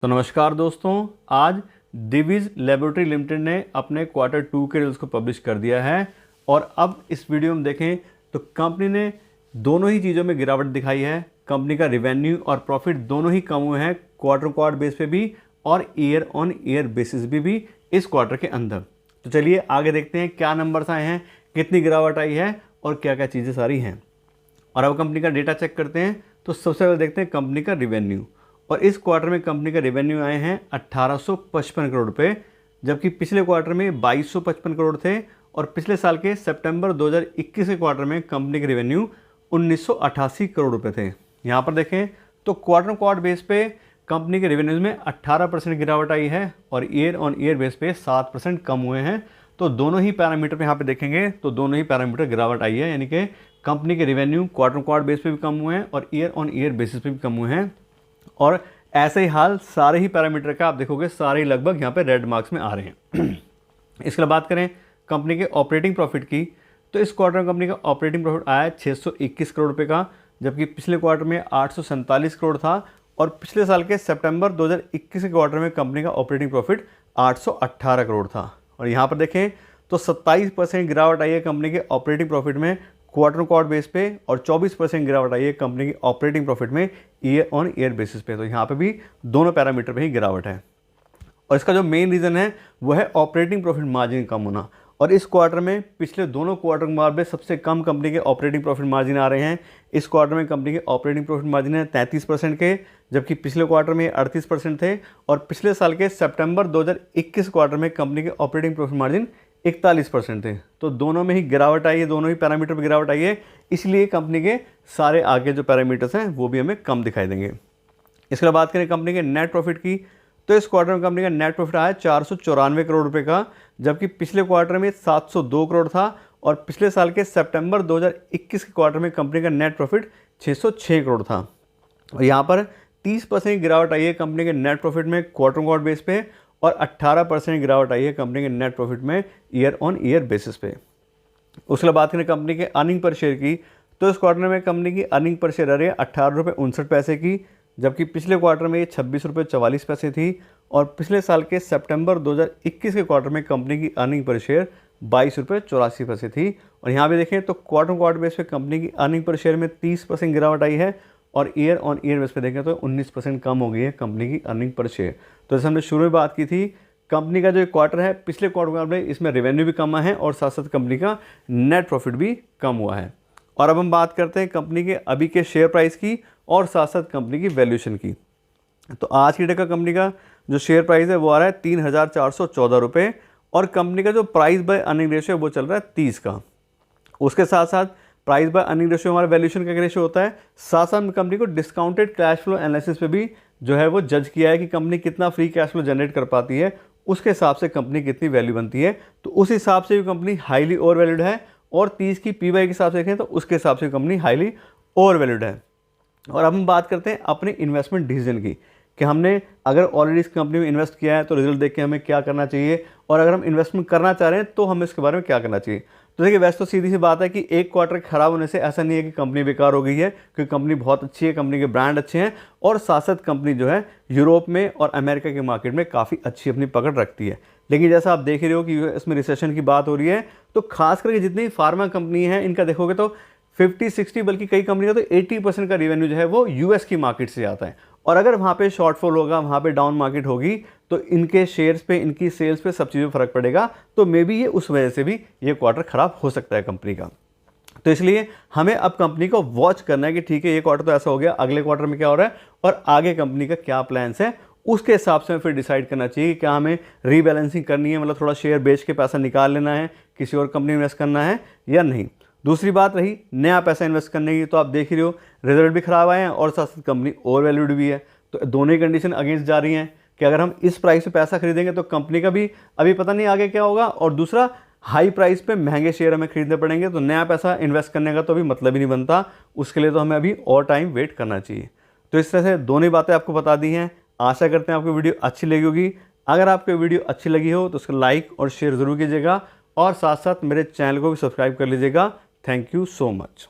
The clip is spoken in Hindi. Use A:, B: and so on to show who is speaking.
A: तो नमस्कार दोस्तों, आज दिविज लेबोरेटरी लिमिटेड ने अपने क्वार्टर 2 के रिजल्ट्स को पब्लिश कर दिया है। और अब इस वीडियो में देखें तो कंपनी ने दोनों ही चीज़ों में गिरावट दिखाई है। कंपनी का रिवेन्यू और प्रॉफिट दोनों ही कम हुए हैं, क्वार्टर बेस पे भी और ईयर ऑन ईयर बेसिस भी इस क्वार्टर के अंदर। तो चलिए आगे देखते हैं क्या नंबर्स आए हैं, कितनी गिरावट आई है और क्या क्या चीज़ें सारी हैं। और अब कंपनी का डेटा चेक करते हैं। तो सबसे पहले देखते हैं कंपनी का रिवेन्यू। और इस क्वार्टर में कंपनी का रेवेन्यू आए हैं 1855 करोड़ रुपये, जबकि पिछले क्वार्टर में 2255 करोड़ थे। और पिछले साल के सितंबर 2021 के क्वार्टर में कंपनी के रेवेन्यू 1988 करोड़ रुपये थे। यहाँ पर देखें तो क्वार्टर बेस पे कंपनी के रेवेन्यूज़ में 18% गिरावट आई है और ईयर ऑन ईयर बेस पे 7% कम हुए हैं। तो दोनों ही पैरामीटर पे यहाँ पे देखेंगे तो दोनों ही पैरामीटर गिरावट आई है, यानी कि कंपनी के रेवेन्यू क्वार्टर बेस पे भी कम हुए हैं और ईयर ऑन ईयर बेसिस पे भी कम हुए हैं। और ऐसे ही हाल सारे ही पैरामीटर का आप देखोगे, सारे ही लगभग यहाँ पे रेड मार्क्स में आ रहे हैं। इसके बाद बात करें कंपनी के ऑपरेटिंग प्रॉफिट की, तो इस क्वार्टर में कंपनी का ऑपरेटिंग प्रॉफिट आया है 621 करोड़ रुपए का, जबकि पिछले क्वार्टर में 847 करोड़ था। और पिछले साल के सितंबर 2021 के क्वार्टर में कंपनी का ऑपरेटिंग प्रॉफिट 818 करोड़ था। और यहाँ पर देखें तो 27% गिरावट आई है कंपनी के ऑपरेटिंग प्रॉफिट में क्वार्टर बेस पे और 24% गिरावट आई है कंपनी की ऑपरेटिंग प्रॉफिट में ईयर ऑन ईयर बेसिस पे। तो यहाँ पे भी दोनों पैरामीटर पे ही गिरावट है। और इसका जो मेन रीज़न है वो है ऑपरेटिंग प्रॉफिट मार्जिन कम होना। और इस क्वार्टर में पिछले दोनों क्वार्टर के मुकाबले सबसे कम कंपनी के ऑपरेटिंग प्रॉफिट मार्जिन आ रहे हैं। इस क्वार्टर में कंपनी के ऑपरेटिंग प्रॉफिट मार्जिन है 33% के, जबकि पिछले क्वार्टर में 38% थे। और पिछले साल के सितंबर 2021 क्वार्टर में कंपनी के ऑपरेटिंग प्रॉफिट मार्जिन 41% थे। तो दोनों में ही गिरावट आई है, दोनों ही पैरामीटर पर गिरावट आई है, इसलिए कंपनी के सारे आगे जो पैरामीटर्स हैं वो भी हमें कम दिखाई देंगे। इसके बाद बात करें कंपनी के नेट प्रॉफिट की, तो इस क्वार्टर में कंपनी का नेट प्रॉफिट आया 494 करोड़ रुपए का, जबकि पिछले क्वार्टर में 702 करोड़ था। और पिछले साल के सितंबर 2021 के क्वार्टर में कंपनी का नेट प्रॉफिट 606 करोड़ था। और यहाँ पर 30% गिरावट आई है कंपनी के नेट प्रॉफिट में क्वार्टर बेस पे और 18% गिरावट आई है कंपनी के नेट प्रॉफिट में ईयर ऑन ईयर बेसिस पे। उसके बाद बात करें कंपनी के अर्निंग पर शेयर की, तो इस क्वार्टर में कंपनी की अर्निंग पर शेयर आ रही है 18.59 की, जबकि पिछले क्वार्टर में ये 26.44 थी। और पिछले साल के सितंबर 2021 के क्वार्टर में कंपनी की अर्निंग पर शेयर 22.84 थी। और यहाँ भी देखें तो क्वार्टर बेस पे कंपनी की अर्निंग पर शेयर में 30% गिरावट आई है और ईयर ऑन ईयर बेस पे देखें तो 19% कम हो गई है कंपनी की अर्निंग पर शेयर। तो जैसे हमने शुरू में बात की थी, कंपनी का जो क्वार्टर है पिछले क्वार्टर में इसमें रेवेन्यू भी कम है और साथ साथ कंपनी का नेट प्रॉफिट भी कम हुआ है। और अब हम बात करते हैं कंपनी के अभी के शेयर प्राइस की और साथ साथ कंपनी की वैल्यूएशन की। तो आज की डेट का कंपनी का जो शेयर प्राइस है वो आ रहा है 3,414 रुपये और कंपनी का जो प्राइस बाय अर्निंग रेशियो वो चल रहा है 30 का। उसके साथ साथ प्राइस बाय अर्निंग रेशियो हमारा वैल्यूएशन का रेशियो होता है। साथ साथ कंपनी को डिस्काउंटेड कैश फ्लो एनालिसिस पे भी जो है वो जज किया है कि कंपनी कितना फ्री कैश फ्लो जनरेट कर पाती है, उसके हिसाब से कंपनी कितनी वैल्यू बनती है। तो उस हिसाब से भी कंपनी हाईली ओवर वैल्यूड है। और 30 की पीवाई के हिसाब से देखें तो उसके हिसाब से कंपनी हाईली ओवर वैल्यूड है। और अब हम बात करते हैं अपने इन्वेस्टमेंट डिसीजन की, कि हमने अगर ऑलरेडी इस कंपनी में इन्वेस्ट किया है तो रिजल्ट देख के हमें क्या करना चाहिए, और अगर हम इन्वेस्टमेंट करना चाह रहे हैं तो हमें इसके बारे में क्या करना चाहिए। तो देखिए, वैसे तो सीधी सी बात है कि एक क्वार्टर खराब होने से ऐसा नहीं है कि कंपनी बेकार हो गई है, क्योंकि कंपनी बहुत अच्छी है, कंपनी के ब्रांड अच्छे हैं और साथ साथ कंपनी जो है यूरोप में और अमेरिका के मार्केट में काफ़ी अच्छी अपनी पकड़ रखती है। लेकिन जैसा आप देख रहे हो कि इसमें रिसेशन की बात हो रही है, तो खास करके जितनी फार्मा कंपनी है इनका देखोगे तो 50-60 बल्कि कई कंपनी का तो 80% का रेवेन्यू जो है वो यूएस की मार्केट से आता है। और अगर वहाँ पे शॉर्टफॉल होगा, वहाँ पे डाउन मार्केट होगी, तो इनके शेयर्स पे, इनकी सेल्स पे, सब चीज़ों में फ़र्क पड़ेगा। तो मे बी ये उस वजह से भी ये क्वार्टर ख़राब हो सकता है कंपनी का। तो इसलिए हमें अब कंपनी को वॉच करना है कि ठीक है ये क्वार्टर तो ऐसा हो गया, अगले क्वार्टर में क्या हो रहा है और आगे कंपनी का क्या प्लान्स है, उसके हिसाब से फिर डिसाइड करना चाहिए कि क्या हमें रीबैलेंसिंग करनी है, मतलब थोड़ा शेयर बेच के पैसा निकाल लेना है, किसी और कंपनी में इन्वेस्ट करना है या नहीं। दूसरी बात रही नया पैसा इन्वेस्ट करने की, तो आप देख ही रहे हो रिजल्ट भी ख़राब आए हैं और साथ साथ कंपनी ओवर वैल्यूड भी है। तो दोनों ही कंडीशन अगेंस्ट जा रही हैं कि अगर हम इस प्राइस पे पैसा खरीदेंगे तो कंपनी का भी अभी पता नहीं आगे क्या होगा, और दूसरा हाई प्राइस पे महंगे शेयर हमें खरीदने पड़ेंगे, तो नया पैसा इन्वेस्ट करने का तो अभी मतलब ही नहीं बनता। उसके लिए तो हमें अभी और टाइम वेट करना चाहिए। तो इस तरह से दोनों ही बातें आपको बता दी हैं। आशा करते हैं आपको वीडियो अच्छी लगी होगी। अगर आपको वीडियो अच्छी लगी हो तो उसको लाइक और शेयर ज़रूर कीजिएगा और साथ साथ मेरे चैनल को भी सब्सक्राइब कर लीजिएगा। Thank you so much.